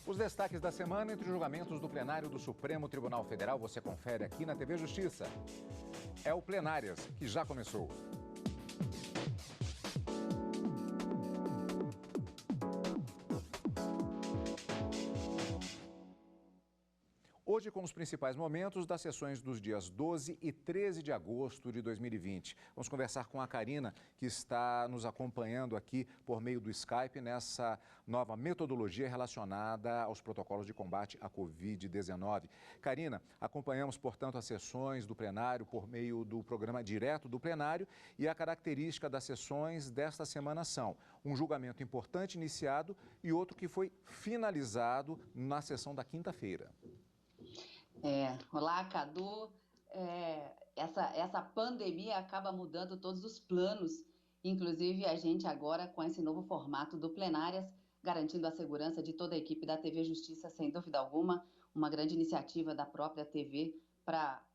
Os destaques da semana entre os julgamentos do plenário do Supremo Tribunal Federal você confere aqui na TV Justiça. É o Plenárias, que já começou. Hoje, com os principais momentos das sessões dos dias 12 e 13 de agosto de 2020. Vamos conversar com a Karina, que está nos acompanhando aqui por meio do Skype nessa nova metodologia relacionada aos protocolos de combate à Covid-19. Karina, acompanhamos, portanto, as sessões do plenário por meio do programa direto do plenário e a característica das sessões desta semana são um julgamento importante iniciado e outro que foi finalizado na sessão da quinta-feira. Olá, Cadu. Essa pandemia acaba mudando todos os planos, inclusive a gente agora com esse novo formato do Plenárias, garantindo a segurança de toda a equipe da TV Justiça, sem dúvida alguma, uma grande iniciativa da própria TV para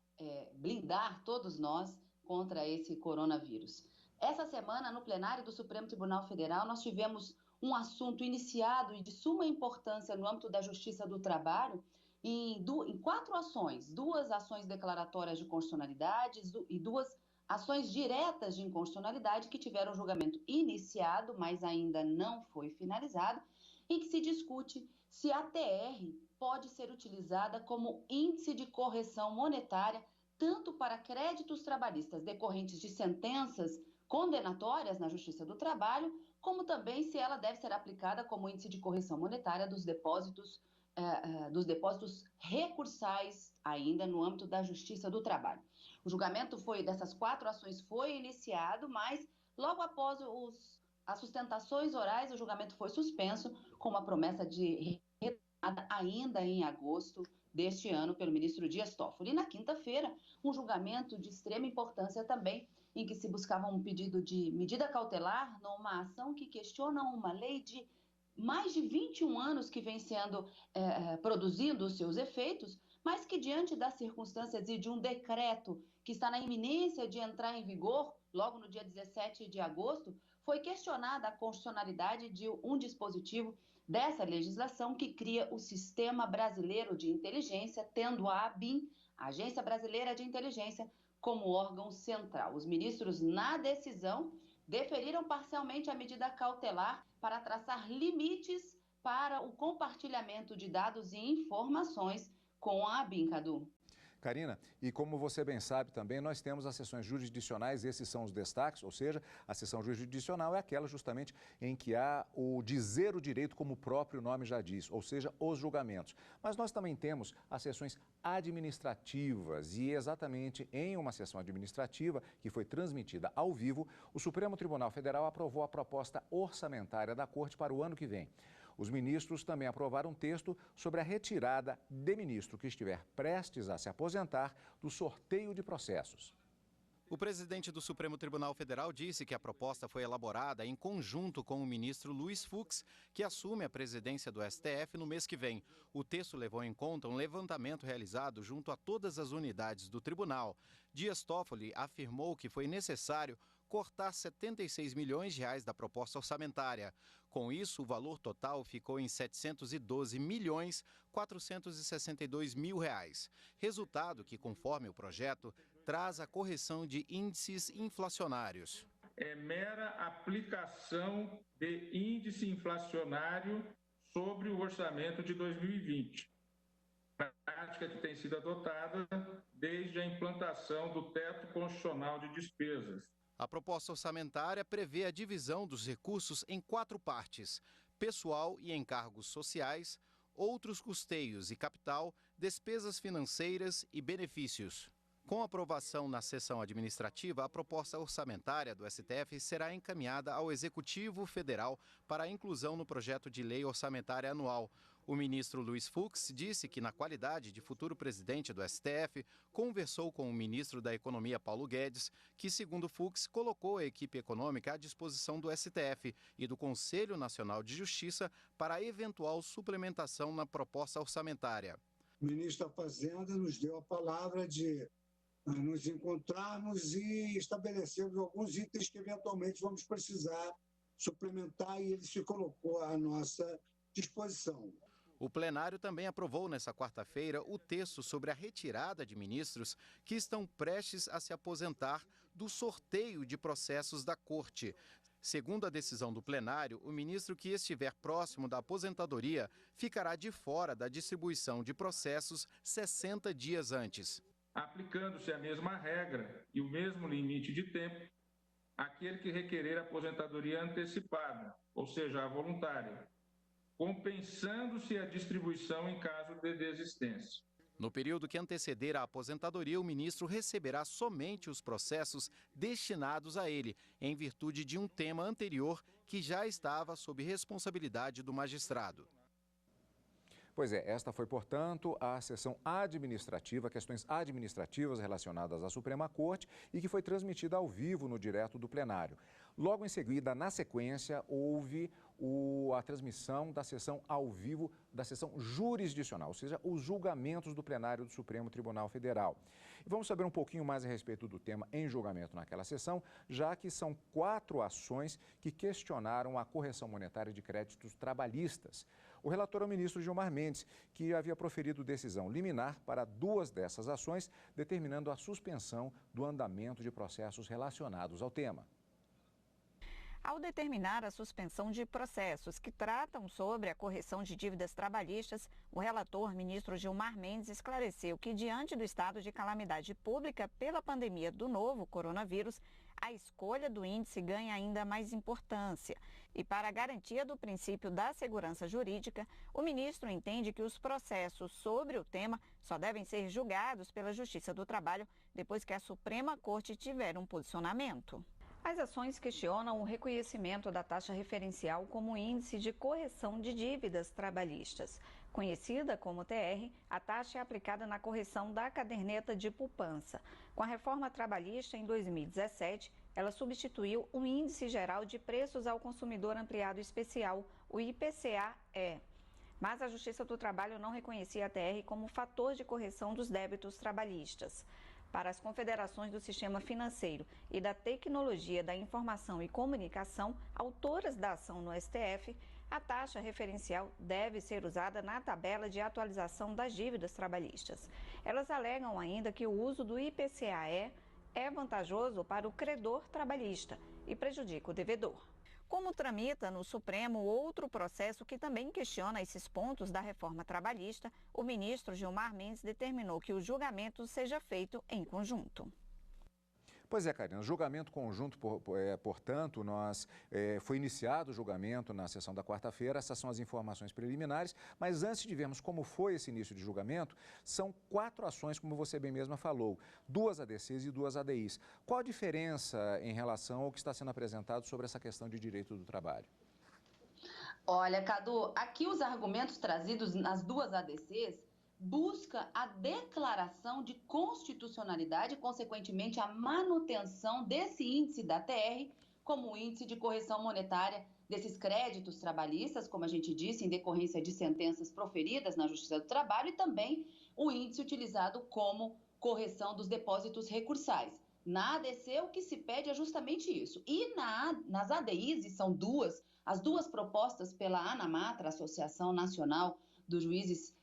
blindar todos nós contra esse coronavírus. Essa semana, no plenário do Supremo Tribunal Federal, nós tivemos um assunto iniciado e de suma importância no âmbito da Justiça do Trabalho, em 4 ações, 2 ações declaratórias de constitucionalidade e 2 ações diretas de inconstitucionalidade que tiveram julgamento iniciado, mas ainda não foi finalizado, em que se discute se a TR pode ser utilizada como índice de correção monetária tanto para créditos trabalhistas decorrentes de sentenças condenatórias na Justiça do Trabalho, como também se ela deve ser aplicada como índice de correção monetária dos depósitos recursais ainda no âmbito da Justiça do Trabalho. O julgamento dessas 4 ações foi iniciado, mas logo após as sustentações orais, o julgamento foi suspenso com uma promessa de retomada ainda em agosto deste ano pelo ministro Dias Toffoli. E na quinta-feira, um julgamento de extrema importância também, em que se buscava um pedido de medida cautelar numa ação que questiona uma lei de mais de 21 anos que vem sendo produzindo os seus efeitos, mas que diante das circunstâncias e de um decreto que está na iminência de entrar em vigor, logo no dia 17 de agosto, foi questionada a constitucionalidade de um dispositivo dessa legislação que cria o Sistema Brasileiro de Inteligência, tendo a ABIN, a Agência Brasileira de Inteligência, como órgão central. Os ministros, na decisão, deferiram parcialmente a medida cautelar para traçar limites para o compartilhamento de dados e informações com a ABIN, Cadu. Karina, e como você bem sabe também, nós temos as sessões jurisdicionais, esses são os destaques, ou seja, a sessão jurisdicional é aquela justamente em que há o dizer o direito, como o próprio nome já diz, ou seja, os julgamentos. Mas nós também temos as sessões administrativas e exatamente em uma sessão administrativa que foi transmitida ao vivo, o Supremo Tribunal Federal aprovou a proposta orçamentária da Corte para o ano que vem. Os ministros também aprovaram um texto sobre a retirada de ministro que estiver prestes a se aposentar do sorteio de processos. O presidente do Supremo Tribunal Federal disse que a proposta foi elaborada em conjunto com o ministro Luiz Fux, que assume a presidência do STF no mês que vem. O texto levou em conta um levantamento realizado junto a todas as unidades do tribunal. Dias Toffoli afirmou que foi necessário cortar 76 milhões de reais da proposta orçamentária. Com isso, o valor total ficou em 712 milhões 462 mil reais. Resultado que, conforme o projeto, traz a correção de índices inflacionários. É mera aplicação de índice inflacionário sobre o orçamento de 2020. Prática que tem sido adotada desde a implantação do teto constitucional de despesas. A proposta orçamentária prevê a divisão dos recursos em 4 partes: pessoal e encargos sociais, outros custeios e capital, despesas financeiras e benefícios. Com aprovação na sessão administrativa, a proposta orçamentária do STF será encaminhada ao Executivo Federal para a inclusão no projeto de lei orçamentária anual. O ministro Luiz Fux disse que, na qualidade de futuro presidente do STF, conversou com o ministro da Economia, Paulo Guedes, que, segundo Fux, colocou a equipe econômica à disposição do STF e do Conselho Nacional de Justiça para a eventual suplementação na proposta orçamentária. O ministro da Fazenda nos deu a palavra de nos encontrarmos e estabelecermos alguns itens que eventualmente vamos precisar suplementar, e ele se colocou à nossa disposição. O plenário também aprovou nesta quarta-feira o texto sobre a retirada de ministros que estão prestes a se aposentar do sorteio de processos da Corte. Segundo a decisão do plenário, o ministro que estiver próximo da aposentadoria ficará de fora da distribuição de processos 60 dias antes. Aplicando-se a mesma regra e o mesmo limite de tempo, aquele que requerer aposentadoria antecipada, ou seja, a voluntária, compensando-se a distribuição em caso de desistência. No período que anteceder a aposentadoria, o ministro receberá somente os processos destinados a ele, em virtude de um tema anterior que já estava sob responsabilidade do magistrado. Pois é, esta foi, portanto, a sessão administrativa, questões administrativas relacionadas à Suprema Corte e que foi transmitida ao vivo no direto do plenário. Logo em seguida, na sequência, houve a transmissão da sessão ao vivo da sessão jurisdicional, ou seja, os julgamentos do plenário do Supremo Tribunal Federal. E vamos saber um pouquinho mais a respeito do tema em julgamento naquela sessão, já que são 4 ações que questionaram a correção monetária de créditos trabalhistas. O relator é o ministro Gilmar Mendes, que havia proferido decisão liminar para 2 dessas ações, determinando a suspensão do andamento de processos relacionados ao tema. Ao determinar a suspensão de processos que tratam sobre a correção de dívidas trabalhistas, o relator, ministro Gilmar Mendes, esclareceu que, diante do estado de calamidade pública pela pandemia do novo coronavírus, a escolha do índice ganha ainda mais importância. E para a garantia do princípio da segurança jurídica, o ministro entende que os processos sobre o tema só devem ser julgados pela Justiça do Trabalho depois que a Suprema Corte tiver um posicionamento. As ações questionam o reconhecimento da taxa referencial como índice de correção de dívidas trabalhistas. Conhecida como TR, a taxa é aplicada na correção da caderneta de poupança. Com a reforma trabalhista em 2017, ela substituiu o Índice Geral de Preços ao Consumidor Ampliado Especial, o IPCA-E. Mas a Justiça do Trabalho não reconhecia a TR como fator de correção dos débitos trabalhistas. Para as confederações do Sistema Financeiro e da Tecnologia da Informação e Comunicação, autoras da ação no STF, a taxa referencial deve ser usada na tabela de atualização das dívidas trabalhistas. Elas alegam ainda que o uso do IPCA-E é vantajoso para o credor trabalhista e prejudica o devedor. Como tramita no Supremo outro processo que também questiona esses pontos da reforma trabalhista, o ministro Gilmar Mendes determinou que o julgamento seja feito em conjunto. Pois é, Karina, julgamento conjunto, portanto, foi iniciado o julgamento na sessão da quarta-feira, essas são as informações preliminares, mas antes de vermos como foi esse início de julgamento, são 4 ações, como você bem mesma falou, 2 ADCs e 2 ADIs. Qual a diferença em relação ao que está sendo apresentado sobre essa questão de direito do trabalho? Olha, Cadu, aqui os argumentos trazidos nas 2 ADCs busca a declaração de constitucionalidade e, consequentemente, a manutenção desse índice da TR como índice de correção monetária desses créditos trabalhistas, como a gente disse, em decorrência de sentenças proferidas na Justiça do Trabalho, e também o índice utilizado como correção dos depósitos recursais. Na ADC, o que se pede é justamente isso. E nas ADIs, e são as 2 propostas pela ANAMATRA, Associação Nacional dos Juízes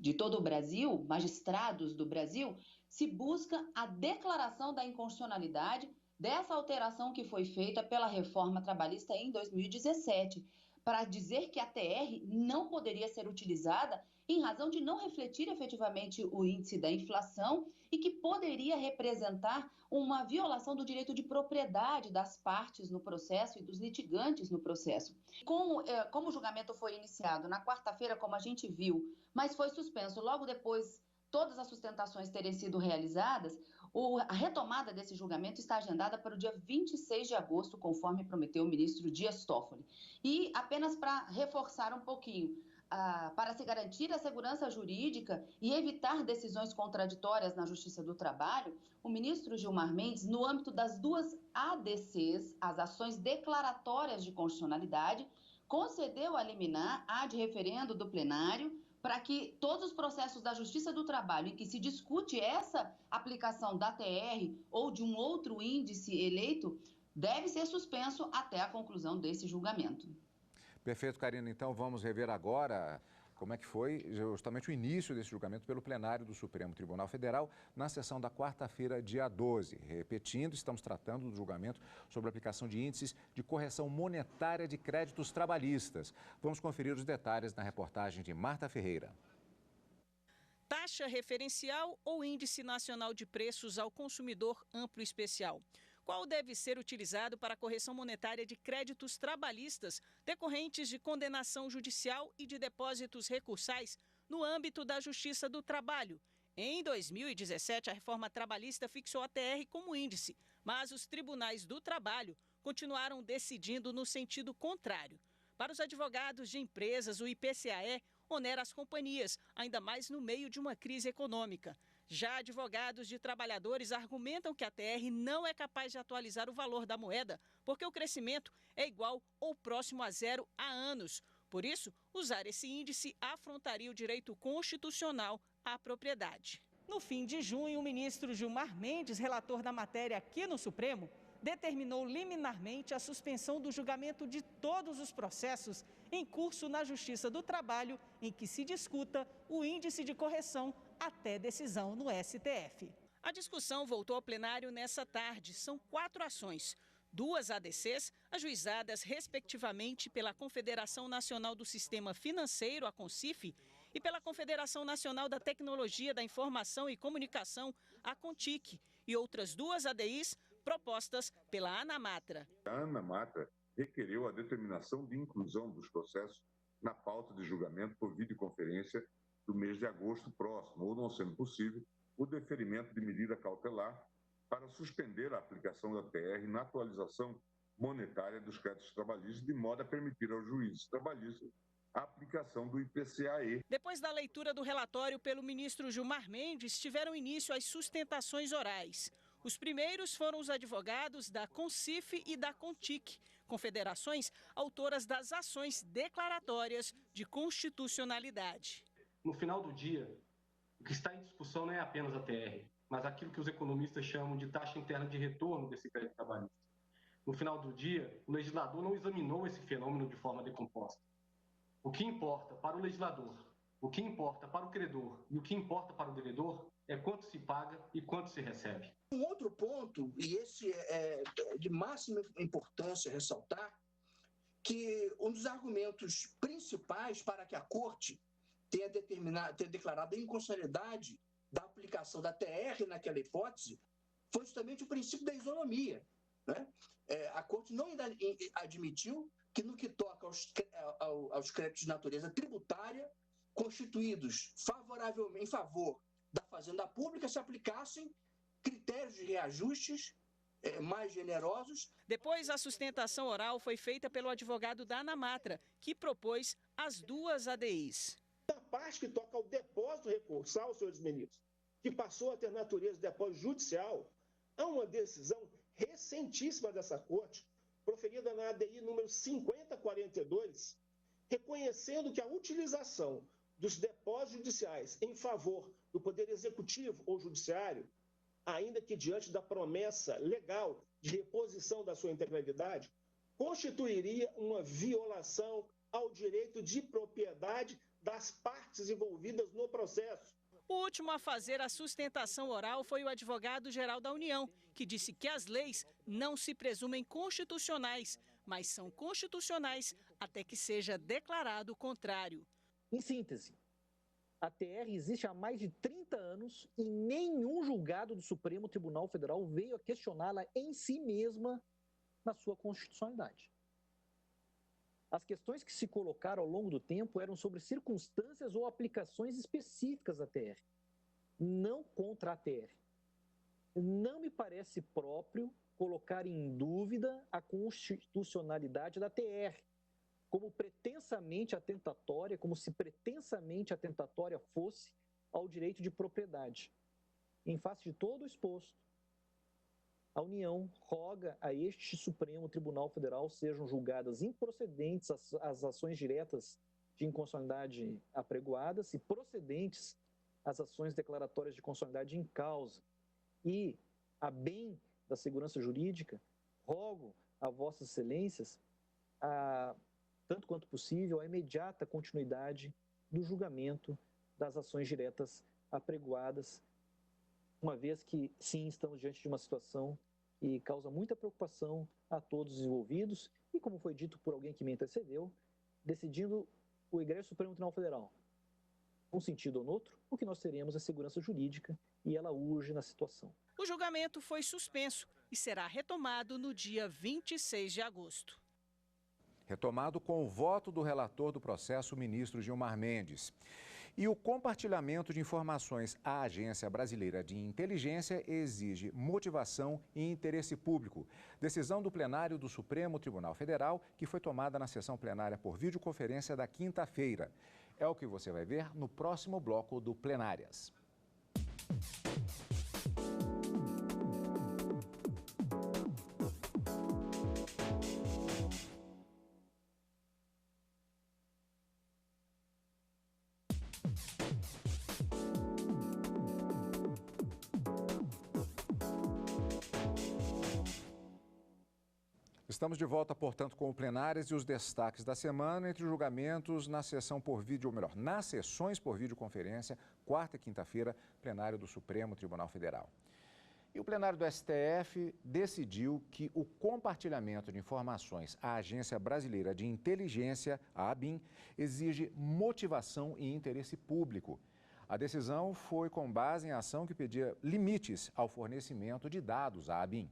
de todo o Brasil, magistrados do Brasil, se busca a declaração da inconstitucionalidade dessa alteração que foi feita pela reforma trabalhista em 2017, para dizer que a TR não poderia ser utilizada em razão de não refletir efetivamente o índice da inflação e que poderia representar uma violação do direito de propriedade das partes no processo e dos litigantes no processo. Como o julgamento foi iniciado na quarta-feira, como a gente viu, mas foi suspenso logo depois todas as sustentações terem sido realizadas, a retomada desse julgamento está agendada para o dia 26 de agosto, conforme prometeu o ministro Dias Toffoli. E apenas para reforçar um pouquinho, para se garantir a segurança jurídica e evitar decisões contraditórias na Justiça do Trabalho, o ministro Gilmar Mendes, no âmbito das 2 ADCs, as ações declaratórias de constitucionalidade, concedeu a liminar ad referendo do plenário para que todos os processos da Justiça do Trabalho em que se discute essa aplicação da TR ou de um outro índice eleito deve ser suspenso até a conclusão desse julgamento. Perfeito, Karina. Então, vamos rever agora como é que foi justamente o início desse julgamento pelo plenário do Supremo Tribunal Federal na sessão da quarta-feira, dia 12. Repetindo, estamos tratando do julgamento sobre a aplicação de índices de correção monetária de créditos trabalhistas. Vamos conferir os detalhes na reportagem de Marta Ferreira. Taxa referencial ou índice nacional de preços ao consumidor amplo e especial? Qual deve ser utilizado para a correção monetária de créditos trabalhistas decorrentes de condenação judicial e de depósitos recursais no âmbito da Justiça do Trabalho? Em 2017, a reforma trabalhista fixou a TR como índice, mas os tribunais do trabalho continuaram decidindo no sentido contrário. Para os advogados de empresas, o IPCA onera as companhias, ainda mais no meio de uma crise econômica. Já advogados de trabalhadores argumentam que a TR não é capaz de atualizar o valor da moeda, porque o crescimento é igual ou próximo a zero há anos. Por isso, usar esse índice afrontaria o direito constitucional à propriedade. No fim de junho, o ministro Gilmar Mendes, relator da matéria aqui no Supremo, determinou liminarmente a suspensão do julgamento de todos os processos em curso na Justiça do Trabalho em que se discuta o índice de correção até decisão no STF. A discussão voltou ao plenário nessa tarde. São 4 ações. 2 ADCs, ajuizadas respectivamente pela Confederação Nacional do Sistema Financeiro, a CONSIF, e pela Confederação Nacional da Tecnologia da Informação e Comunicação, a CONTIC, e outras 2 ADIs propostas pela ANAMATRA. A ANAMATRA requereu a determinação de inclusão dos processos na pauta de julgamento por videoconferência do mês de agosto próximo, ou não sendo possível, o deferimento de medida cautelar para suspender a aplicação da TR na atualização monetária dos créditos trabalhistas, de modo a permitir aos juízes trabalhistas a aplicação do IPCA-E. Depois da leitura do relatório pelo ministro Gilmar Mendes, tiveram início as sustentações orais. Os primeiros foram os advogados da CONSIF e da CONTIC, confederações autoras das ações declaratórias de constitucionalidade. No final do dia, o que está em discussão não é apenas a TR, mas aquilo que os economistas chamam de taxa interna de retorno desse crédito trabalhista. No final do dia, o legislador não examinou esse fenômeno de forma decomposta. O que importa para o legislador, o que importa para o credor e o que importa para o devedor é quanto se paga e quanto se recebe. Um outro ponto, e esse é de máxima importância ressaltar, que um dos argumentos principais para que a Corte tenha declarado a inconstitucionalidade da aplicação da TR naquela hipótese foi justamente o princípio da isonomia, né? A Corte não admitiu que no que toca aos créditos de natureza tributária, constituídos favoravelmente em favor da Fazenda Pública, se aplicassem critérios de reajustes mais generosos. Depois, a sustentação oral foi feita pelo advogado da ANAMATRA, que propôs as 2 ADIs. A parte que toca ao depósito recursal, senhores ministros, que passou a ter natureza de depósito judicial, há uma decisão recentíssima dessa Corte, proferida na ADI número 5042, reconhecendo que a utilização dos depósitos judiciais em favor do Poder Executivo ou Judiciário, ainda que diante da promessa legal de reposição da sua integralidade, constituiria uma violação ao direito de propriedade das partes envolvidas no processo. O último a fazer a sustentação oral foi o advogado-geral da União, que disse que as leis não se presumem constitucionais, mas são constitucionais até que seja declarado o contrário. Em síntese, a TR existe há mais de 30 anos e nenhum julgado do Supremo Tribunal Federal veio a questioná-la em si mesma na sua constitucionalidade. As questões que se colocaram ao longo do tempo eram sobre circunstâncias ou aplicações específicas da TR, não contra a TR. Não me parece próprio colocar em dúvida a constitucionalidade da TR, como pretensamente atentatória, como se pretensamente atentatória fosse ao direito de propriedade. Em face de todo o exposto, a União roga a este Supremo Tribunal Federal sejam julgadas improcedentes as ações diretas de inconstitucionalidade apregoadas e procedentes as ações declaratórias de constitucionalidade em causa. E, a bem da segurança jurídica, rogo a vossas excelências, tanto quanto possível, a imediata continuidade do julgamento das ações diretas apregoadas, uma vez que, sim, estamos diante de uma situação que causa muita preocupação a todos os envolvidos e, como foi dito por alguém que me antecedeu, decidindo o egresso do Supremo Tribunal Federal, num sentido ou no outro, o que nós teremos é segurança jurídica e ela urge na situação. O julgamento foi suspenso e será retomado no dia 26 de agosto. Retomado com o voto do relator do processo, o ministro Gilmar Mendes. E o compartilhamento de informações à Agência Brasileira de Inteligência exige motivação e interesse público. Decisão do plenário do Supremo Tribunal Federal, que foi tomada na sessão plenária por videoconferência da quinta-feira. É o que você vai ver no próximo bloco do Plenárias. Estamos de volta, portanto, com o Plenárias e os destaques da semana entre os julgamentos na sessão por vídeo, ou melhor, nas sessões por videoconferência, quarta e quinta-feira, plenário do Supremo Tribunal Federal. E o plenário do STF decidiu que o compartilhamento de informações à Agência Brasileira de Inteligência, a ABIN, exige motivação e interesse público. A decisão foi com base em ação que pedia limites ao fornecimento de dados à ABIN.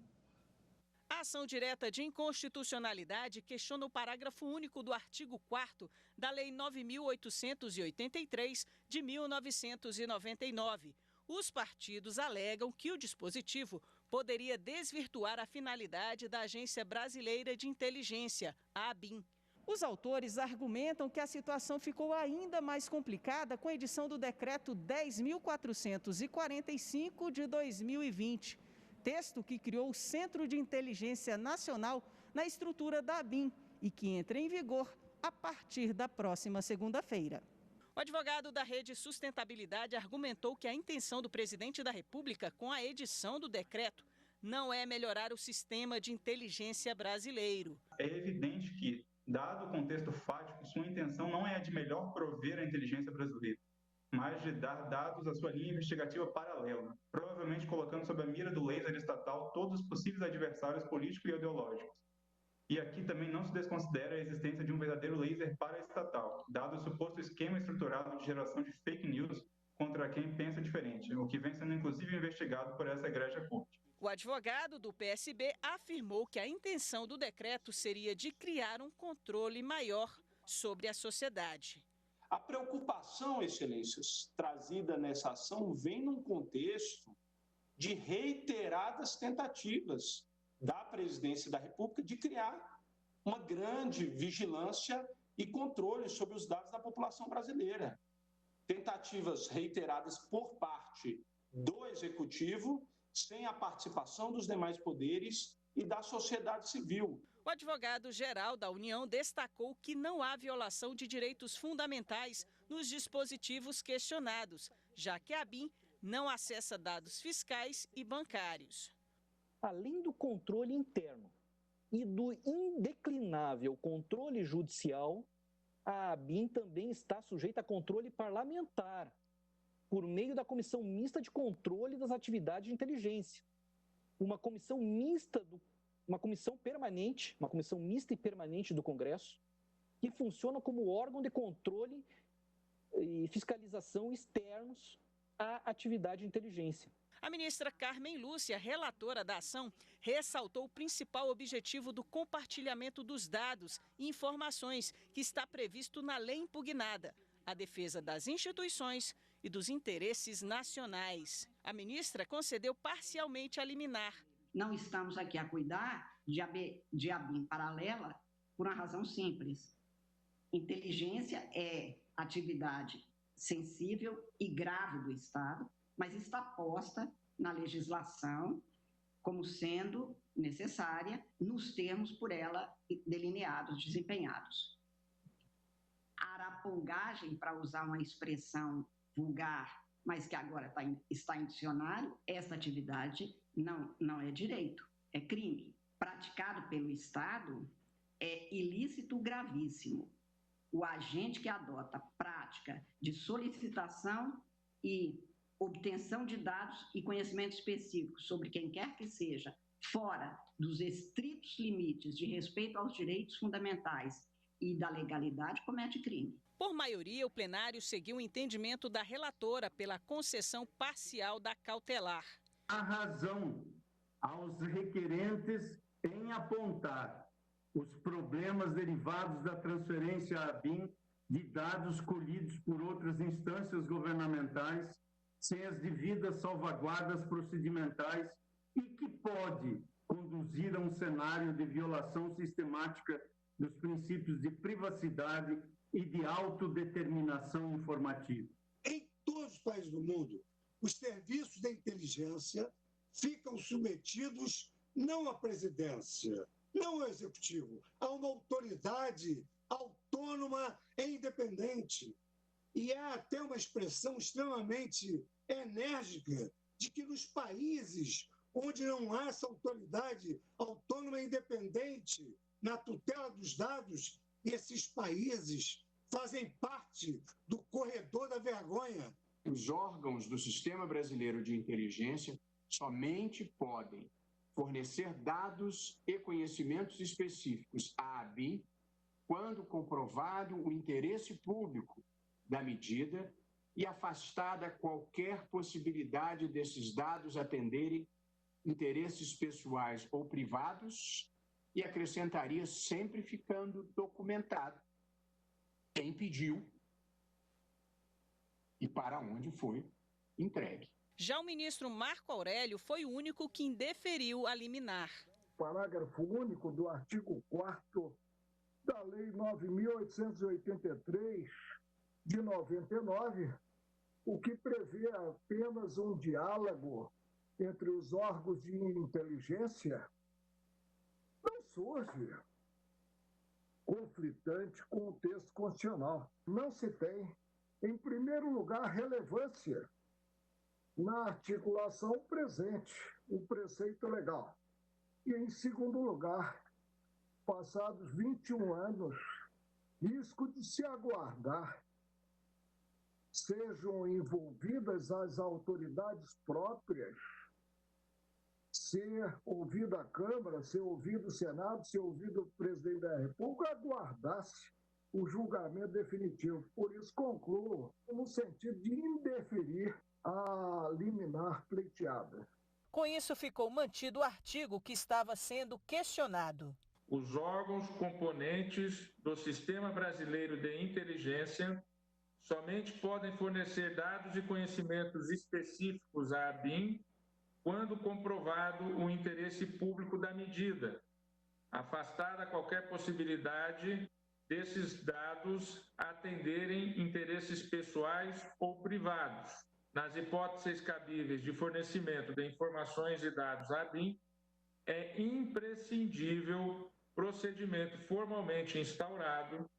A ação direta de inconstitucionalidade questiona o parágrafo único do artigo 4º da Lei 9.883, de 1999. Os partidos alegam que o dispositivo poderia desvirtuar a finalidade da Agência Brasileira de Inteligência, a ABIN. Os autores argumentam que a situação ficou ainda mais complicada com a edição do Decreto 10.445 de 2020. Texto que criou o Centro de Inteligência Nacional na estrutura da ABIN e que entra em vigor a partir da próxima segunda-feira. O advogado da Rede Sustentabilidade argumentou que a intenção do presidente da República com a edição do decreto não é melhorar o sistema de inteligência brasileiro. É evidente que, dado o contexto fático, sua intenção não é a de melhor prover a inteligência brasileira, mas de dar dados à sua linha investigativa paralela, provavelmente colocando sob a mira do laser estatal todos os possíveis adversários políticos e ideológicos. E aqui também não se desconsidera a existência de um verdadeiro laser paraestatal, dado o suposto esquema estruturado de geração de fake news contra quem pensa diferente, o que vem sendo inclusive investigado por essa egrégia corte. O advogado do PSB afirmou que a intenção do decreto seria de criar um controle maior sobre a sociedade. A preocupação, excelências, trazida nessa ação vem num contexto de reiteradas tentativas da presidência da República de criar uma grande vigilância e controle sobre os dados da população brasileira. Tentativas reiteradas por parte do Executivo, sem a participação dos demais poderes e da sociedade civil. O advogado-geral da União destacou que não há violação de direitos fundamentais nos dispositivos questionados, já que a ABIN não acessa dados fiscais e bancários. Além do controle interno e do indeclinável controle judicial, a ABIN também está sujeita a controle parlamentar, por meio da Comissão Mista de Controle das Atividades de Inteligência. Uma comissão mista uma comissão permanente, uma comissão mista e permanente do Congresso, que funciona como órgão de controle e fiscalização externos à atividade de inteligência. A ministra Carmen Lúcia, relatora da ação, ressaltou o principal objetivo do compartilhamento dos dados e informações que está previsto na lei impugnada: a defesa das instituições e dos interesses nacionais. A ministra concedeu parcialmente a liminar. Não estamos aqui a cuidar de ABIN paralela por uma razão simples. Inteligência é atividade sensível e grave do Estado, mas está posta na legislação como sendo necessária nos termos por ela delineados, desempenhados. A arapongagem, para usar uma expressão vulgar, mas que agora está em dicionário, essa atividade não é direito, é crime. Praticado pelo Estado, é ilícito gravíssimo. o agente que adota a prática de solicitação e obtenção de dados e conhecimentos específicos sobre quem quer que seja, fora dos estritos limites de respeito aos direitos fundamentais e da legalidade, comete crime. Por maioria, o plenário seguiu o entendimento da relatora pela concessão parcial da cautelar. A razão aos requerentes em apontar os problemas derivados da transferência à ABIN de dados colhidos por outras instâncias governamentais sem as devidas salvaguardas procedimentais e que pode conduzir a um cenário de violação sistemática dos princípios de privacidade e de autodeterminação informativa. Em todos os países do mundo, os serviços da inteligência ficam submetidos não à presidência, não ao executivo, a uma autoridade autônoma e independente. E há até uma expressão extremamente enérgica de que nos países onde não há essa autoridade autônoma e independente na tutela dos dados, esses países fazem parte do corredor da vergonha. Os órgãos do Sistema Brasileiro de Inteligência somente podem fornecer dados e conhecimentos específicos à ABIN quando comprovado o interesse público da medida e afastada qualquer possibilidade desses dados atenderem interesses pessoais ou privados, e acrescentaria sempre ficando documentado quem pediu e para onde foi entregue. Já o ministro Marco Aurélio foi o único que indeferiu a liminar. Parágrafo único do artigo 4º da Lei 9.883 de 99, o que prevê apenas um diálogo entre os órgãos de inteligência, não surge conflitante com o texto constitucional. Não se tem, em primeiro lugar, relevância na articulação presente, o preceito legal. E, em segundo lugar, passados 21 anos, risco de se aguardar sejam envolvidas as autoridades próprias, ser ouvido a Câmara, ser ouvido o Senado, ser ouvido o presidente da República, aguardasse o julgamento definitivo. Por isso, concluo no sentido de indeferir a liminar pleiteada. Com isso, ficou mantido o artigo que estava sendo questionado. Os órgãos componentes do Sistema Brasileiro de Inteligência somente podem fornecer dados e conhecimentos específicos à ABIN quando comprovado o interesse público da medida, afastada qualquer possibilidade desses dados atenderem interesses pessoais ou privados. Nas hipóteses cabíveis de fornecimento de informações e dados à ABIN, é imprescindível procedimento formalmente instaurado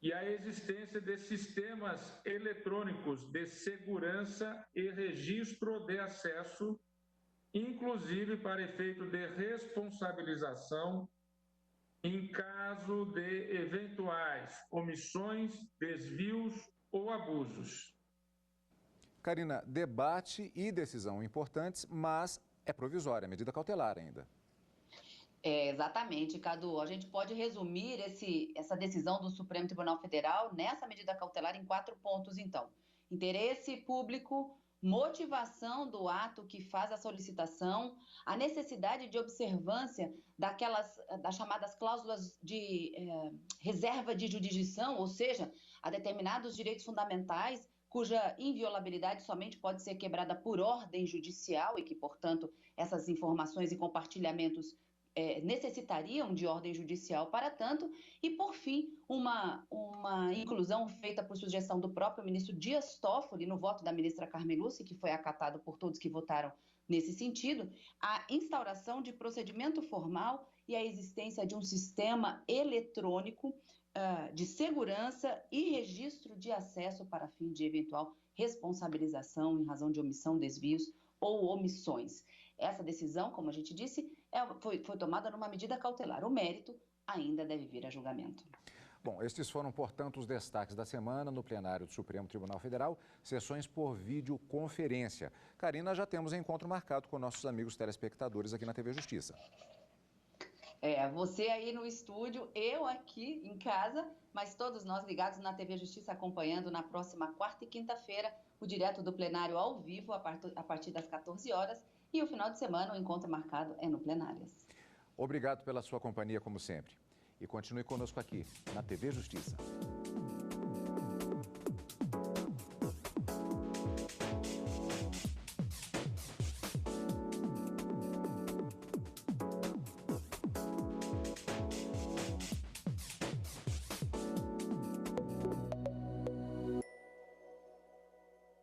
e a existência de sistemas eletrônicos de segurança e registro de acesso, inclusive para efeito de responsabilização em caso de eventuais omissões, desvios ou abusos. Karina, debate e decisão importantes, mas é provisória, medida cautelar ainda. Exatamente, Cadu. A gente pode resumir essa decisão do Supremo Tribunal Federal nessa medida cautelar em 4 pontos, então. Interesse público, motivação do ato que faz a solicitação, a necessidade de observância das chamadas cláusulas de reserva de jurisdição, ou seja, a determinados direitos fundamentais cuja inviolabilidade somente pode ser quebrada por ordem judicial e que, portanto, essas informações e compartilhamentos necessitariam de ordem judicial para tanto, e, por fim, uma inclusão feita por sugestão do próprio ministro Dias Toffoli, no voto da ministra Carmen Lúcia, que foi acatado por todos que votaram nesse sentido, a instauração de procedimento formal e a existência de um sistema eletrônico de segurança e registro de acesso para fim de eventual responsabilização em razão de omissão, desvios ou omissões. Essa decisão, como a gente disse, foi tomada numa medida cautelar. O mérito ainda deve vir a julgamento. Bom, estes foram, portanto, os destaques da semana no plenário do Supremo Tribunal Federal, sessões por videoconferência. Karina, já temos encontro marcado com nossos amigos telespectadores aqui na TV Justiça. Você aí no estúdio, eu aqui em casa, mas todos nós ligados na TV Justiça acompanhando na próxima quarta e quinta-feira o direto do plenário ao vivo a partir das 14 horas e o final de semana o encontro marcado é no Plenárias. Obrigado pela sua companhia, como sempre. E continue conosco aqui na TV Justiça.